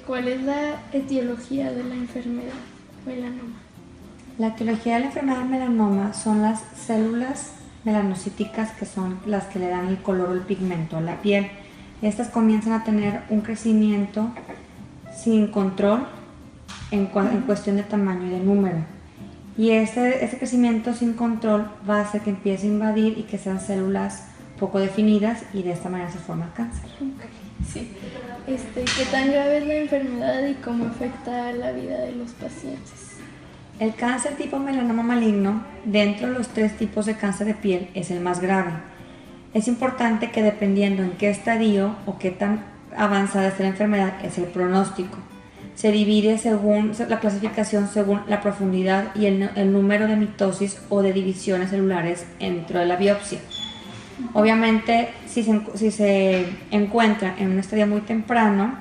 ¿Cuál es la etiología de la enfermedad melanoma? La etiología de la enfermedad melanoma son las células melanocíticas, que son las que le dan el color o el pigmento a la piel. Estas comienzan a tener un crecimiento sin control en cuestión de tamaño y de número. Y ese crecimiento sin control va a hacer que empiece a invadir y que sean células poco definidas, y de esta manera se forma el cáncer. Sí. ¿Qué tan grave es la enfermedad y cómo afecta la vida de los pacientes? El cáncer tipo melanoma maligno, dentro de los 3 tipos de cáncer de piel, es el más grave. Es importante que, dependiendo en qué estadio o qué tan avanzada está la enfermedad, es el pronóstico. Se divide según la clasificación, según la profundidad y el número de mitosis o de divisiones celulares dentro de la biopsia. Obviamente, si se encuentra en un estadio muy temprano,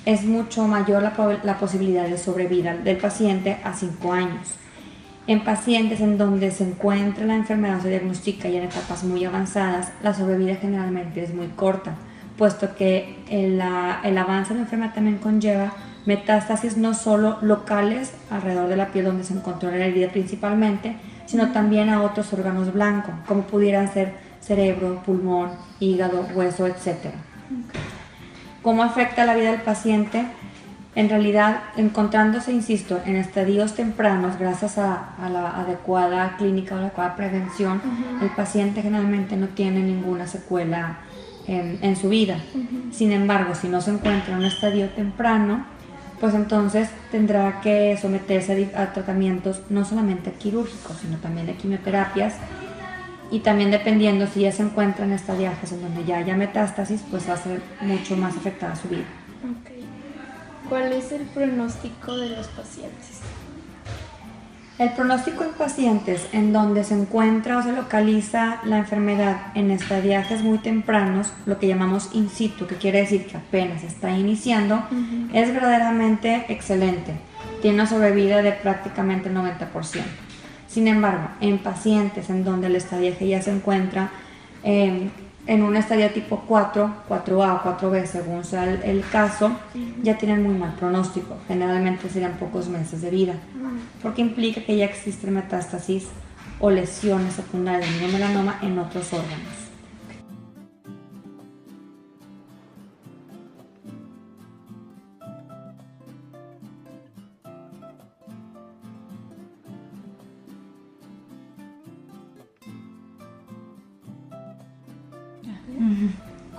es mucho mayor la posibilidad de sobrevida del paciente a 5 años. En pacientes en donde se encuentra la enfermedad o se diagnostica ya en etapas muy avanzadas, la sobrevida generalmente es muy corta, puesto que el avance de la enfermedad también conlleva metástasis no solo locales alrededor de la piel donde se encontró la herida principalmente, sino también a otros órganos blancos, como pudieran ser cerebro, pulmón, hígado, hueso, etc. ¿Cómo afecta la vida del paciente? En realidad, encontrándose, insisto, en estadios tempranos, gracias a la adecuada clínica o la adecuada prevención, el paciente generalmente no tiene ninguna secuela en su vida. Sin embargo, si no se encuentra en un estadio temprano, pues entonces tendrá que someterse a tratamientos no solamente quirúrgicos, sino también de quimioterapias, y también, dependiendo si ya se encuentra en estadiajes en donde ya haya metástasis, pues va a ser mucho más afectada su vida. ¿Cuál es el pronóstico de los pacientes? El pronóstico en pacientes en donde se encuentra o se localiza la enfermedad en estadiajes muy tempranos, lo que llamamos in situ, que quiere decir que apenas está iniciando, es verdaderamente excelente. Tiene una sobrevida de prácticamente el 90%. Sin embargo, en pacientes en donde el estadiaje ya se encuentra en un estadio tipo 4, 4A o 4B, según sea el caso, ya tienen muy mal pronóstico. Generalmente serían pocos meses de vida, porque implica que ya existe metástasis o lesiones secundarias del melanoma en otros órganos.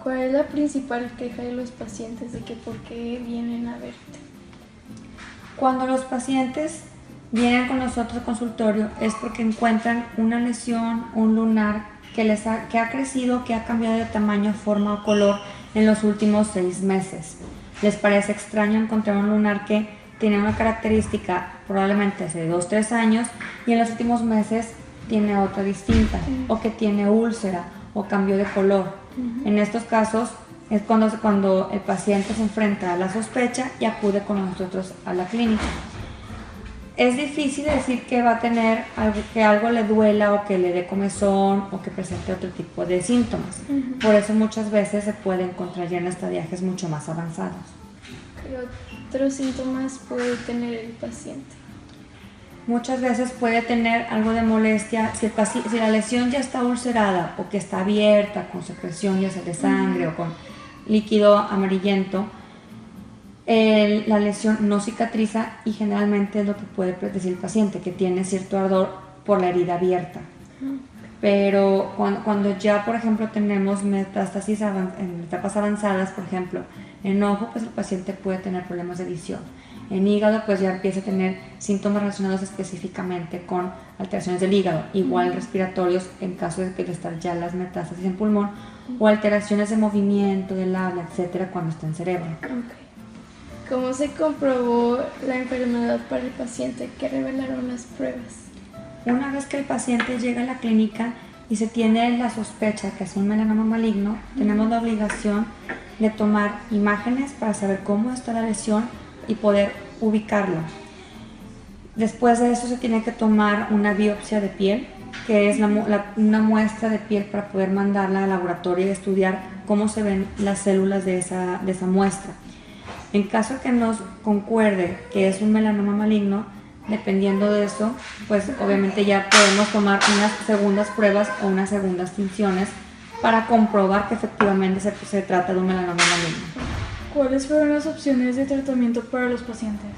¿Cuál es la principal queja de los pacientes de que por qué vienen a verte? Cuando los pacientes vienen con nosotros al consultorio es porque encuentran una lesión, un lunar que ha crecido, que ha cambiado de tamaño, forma o color en los últimos 6 meses. Les parece extraño encontrar un lunar que tiene una característica probablemente hace 2-3 años y en los últimos meses tiene otra distinta, o que tiene úlcera o cambio de color. En estos casos es cuando el paciente se enfrenta a la sospecha y acude con nosotros a la clínica. Es difícil decir que va a tener que algo le duela o que le dé comezón o que presente otro tipo de síntomas. Por eso muchas veces se puede encontrar ya en estadiajes mucho más avanzados. ¿Qué otros síntomas puede tener el paciente? Muchas veces puede tener algo de molestia si la lesión ya está ulcerada o que está abierta con secreción ya sea de sangre o con líquido amarillento. La lesión no cicatriza y generalmente es lo que puede decir el paciente, que tiene cierto ardor por la herida abierta. Pero cuando ya, por ejemplo, tenemos metástasis en etapas avanzadas, por ejemplo, en ojo, pues el paciente puede tener problemas de visión. En hígado, pues ya empieza a tener síntomas relacionados específicamente con alteraciones del hígado, igual respiratorios en caso de que estar ya las metástasis en pulmón, o alteraciones de movimiento, del habla, etcétera, cuando está en cerebro. ¿Cómo se comprobó la enfermedad para el paciente? ¿Qué revelaron las pruebas? Una vez que el paciente llega a la clínica y se tiene la sospecha que es un melanoma maligno, tenemos la obligación de tomar imágenes para saber cómo está la lesión y poder ubicarla. Después de eso se tiene que tomar una biopsia de piel, que es una muestra de piel para poder mandarla al laboratorio y estudiar cómo se ven las células de esa muestra. En caso que nos concuerde que es un melanoma maligno, dependiendo de eso, pues obviamente ya podemos tomar unas segundas pruebas o unas segundas tinciones para comprobar que efectivamente se trata de un melanoma maligno. ¿Cuáles fueron las opciones de tratamiento para los pacientes?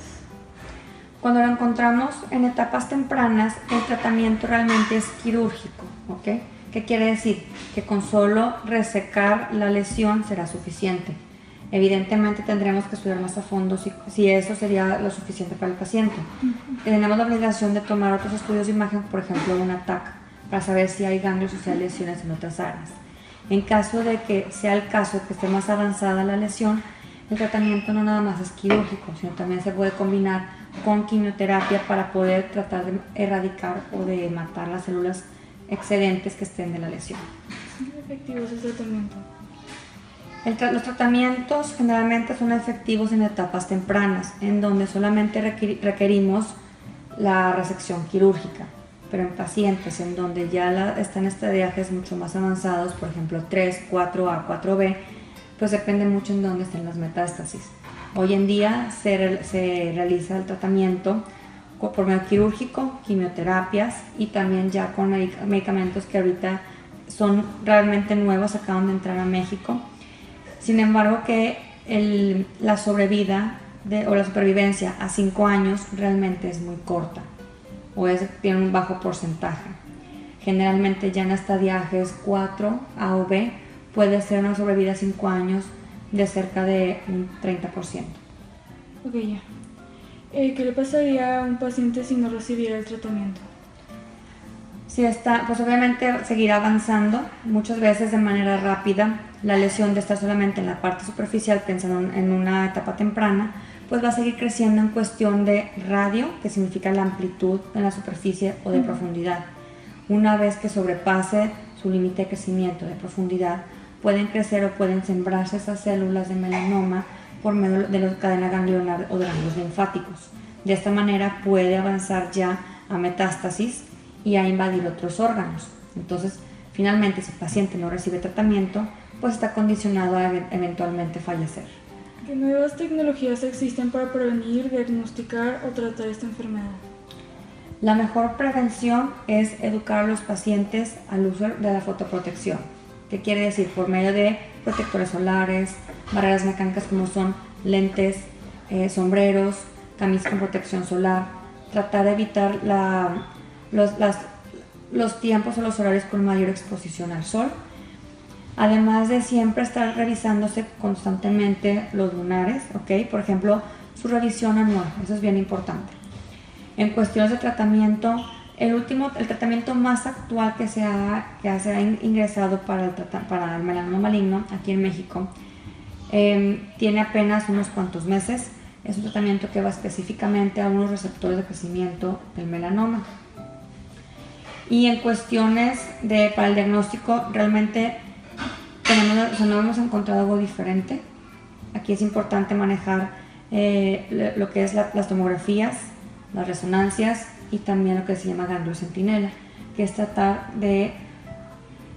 Cuando lo encontramos en etapas tempranas, el tratamiento realmente es quirúrgico, ¿ok? ¿Qué quiere decir? Que con solo resecar la lesión será suficiente. Evidentemente tendremos que estudiar más a fondo si eso sería lo suficiente para el paciente. Tenemos la obligación de tomar otros estudios de imagen, por ejemplo un TAC, para saber si hay ganglios o si hay lesiones en otras áreas. En caso de que sea el caso que esté más avanzada la lesión, el tratamiento no nada más es quirúrgico, sino también se puede combinar con quimioterapia para poder tratar de erradicar o de matar las células excedentes que estén de la lesión. ¿Qué efectivo es el tratamiento? Los tratamientos generalmente son efectivos en etapas tempranas, en donde solamente requerimos la resección quirúrgica, pero en pacientes en donde ya están estadiajes mucho más avanzados, por ejemplo 3, 4A, 4B, pues depende mucho en dónde estén las metástasis. Hoy en día se realiza el tratamiento por medio quirúrgico, quimioterapias y también ya con medicamentos que ahorita son realmente nuevos, acaban de entrar a México. Sin embargo, que la sobrevida o la supervivencia a 5 años realmente es muy corta o tiene un bajo porcentaje. Generalmente ya en estadiajes 4 A o B puede ser una sobrevida a 5 años de cerca de un 30%. Ok, ya. ¿Qué le pasaría a un paciente si no recibiera el tratamiento? Si está, pues obviamente seguirá avanzando, muchas veces de manera rápida. La lesión de estar solamente en la parte superficial, pensando en una etapa temprana, pues va a seguir creciendo en cuestión de radio, que significa la amplitud en la superficie o de profundidad. Una vez que sobrepase su límite de crecimiento de profundidad, pueden crecer o pueden sembrarse esas células de melanoma por medio de la cadena ganglionar o de ganglios linfáticos. De esta manera puede avanzar ya a metástasis y a invadir otros órganos. Entonces, finalmente, si el paciente no recibe tratamiento, pues está condicionado a eventualmente fallecer. ¿Qué nuevas tecnologías existen para prevenir, diagnosticar o tratar esta enfermedad? La mejor prevención es educar a los pacientes al uso de la fotoprotección. ¿Qué quiere decir? Por medio de protectores solares, barreras mecánicas como son lentes, sombreros, camisas con protección solar, tratar de evitar los tiempos o los horarios con mayor exposición al sol, además de siempre estar revisándose constantemente los lunares, ¿ok? Por ejemplo, su revisión anual, eso es bien importante. En cuestiones de tratamiento, el tratamiento más actual que se ha ingresado para el melanoma maligno aquí en México tiene apenas unos cuantos meses. Es un tratamiento que va específicamente a unos receptores de crecimiento del melanoma. Y en cuestiones para el diagnóstico, realmente no hemos encontrado algo diferente. Aquí es importante manejar lo que es las tomografías, las resonancias y también lo que se llama ganglio centinela, que es tratar de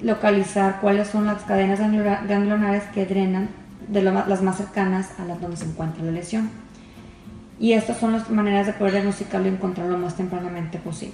localizar cuáles son las cadenas ganglionares que drenan de las más cercanas a las donde se encuentra la lesión. Y estas son las maneras de poder diagnosticarlo y encontrarlo lo más tempranamente posible.